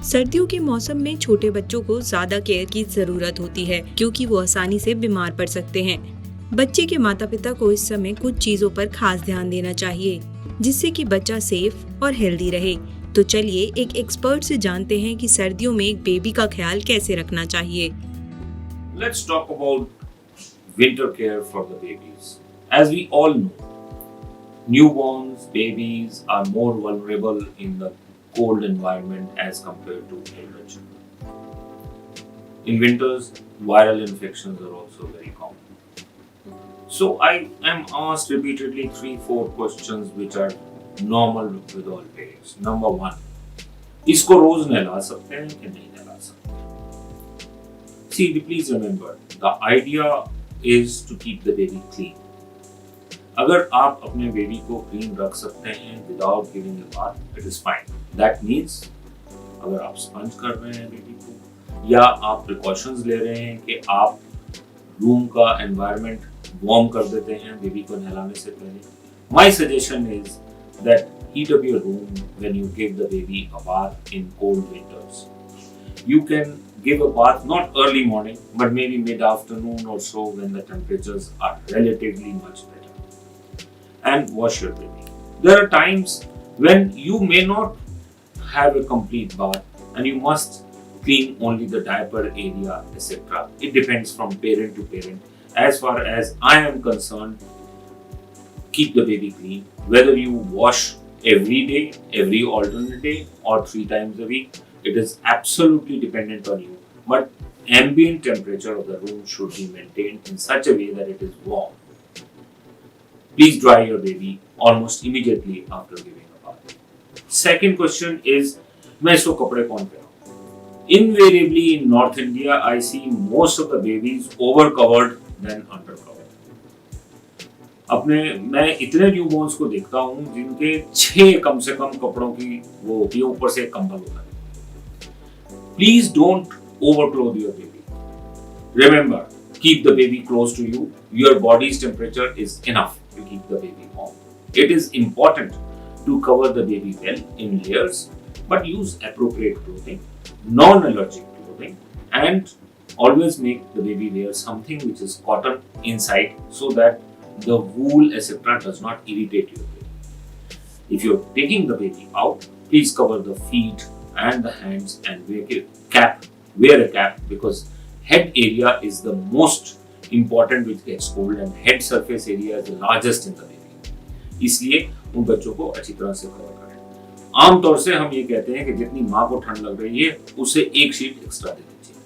सर्दियों के मौसम में छोटे बच्चों को ज्यादा केयर की जरूरत होती है क्योंकि वो आसानी से बीमार पड़ सकते हैं। बच्चे के माता पिता को इस समय कुछ चीजों पर खास ध्यान देना चाहिए जिससे कि बच्चा सेफ और हेल्दी रहे। तो चलिए एक एक्सपर्ट से जानते हैं कि सर्दियों में एक बेबी का ख्याल कैसे रखना चाहिए। Let's talk about winter care for the babies. As we all know, newborns, babies are more vulnerable in the cold environment as compared to elder children. In winters, viral infections are also very common. So I am asked repeatedly 3-4 questions which are normal with all parents. Number 1, इसको रोज नहला सकते हैं कि नहीं नहला सकते? See, please remember, the idea is to keep the baby clean. अगर आप अपने बेबी को क्लीन रख सकते हैं without giving a bath, it is fine. That means अगर आप स्पंज कर रहे हैं बेबी को या आप प्रिकॉशंस ले रहे हैं कि आप रूम का एनवायरनमेंट वार्म कर देते हैं बेबी को नहलाने से पहले, my suggestion is that heat up your room when you give the baby a bath in cold winters. You can give a bath not early morning but maybe mid-afternoon or so when the temperatures are relatively much better, and wash your baby. There are times when you may not have a complete bath and you must clean only the diaper area, etc. It depends from parent to parent. As far as I am concerned, keep the baby clean. Whether you wash every day, every alternate day or 3 times a week, it is absolutely dependent on you. But ambient temperature of the room should be maintained in such a way that it is warm. Please dry your baby almost immediately after giving a bath. Second question is, मैं इसको कपड़े कौन पहनाऊं? Invariably in North India, I see most of the babies over covered than under covered. मैं इतने newborn's को देखता हूँ जिनके 6 कम से कम कपड़ों की वो होती है, ऊपर से एक कंबल होता है. Please don't overclothe your baby. Remember, keep the baby close to you. Your body's temperature is enough to keep the baby warm. It is important to cover the baby well in layers, but use appropriate clothing, non-allergic clothing, and always make the baby wear something which is cotton inside so that the wool etc. does not irritate your baby. If you're taking the baby out, please cover the feet and the hands and wear a cap because head area is the most important which gets cold and head surface area is the largest in the baby. इसलिए उन बच्चों को अच्छी तरह से cover करें. आमतौर से हम ये कहते हैं कि जितनी माँ को ठंड लग रही है उससे एक शीट एक्स्ट्रा दे दीजिए.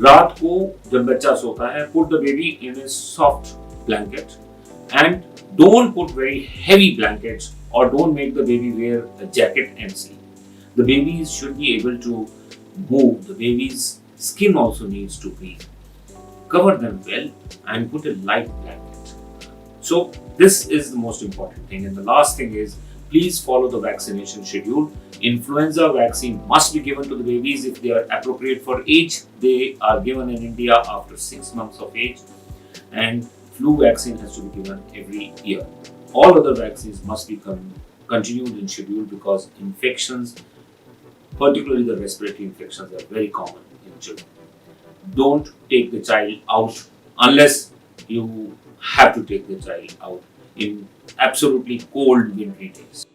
रात को जब बच्चा सोता है, put the baby in a soft blanket and don't put very heavy blankets or don't make the baby wear a jacket and sleep. The babies should be able to move. The baby's skin also needs to breathe. Cover them well and put a light blanket. So this is the most important thing. And the last thing is, please follow the vaccination schedule. Influenza vaccine must be given to the babies if they are appropriate for age. They are given in India after 6 months of age. And flu vaccine has to be given every year. All other vaccines must be continued in schedule because infections, particularly the respiratory infections, are very common in children. Don't take the child out unless you have to take the child out in absolutely cold wintry days.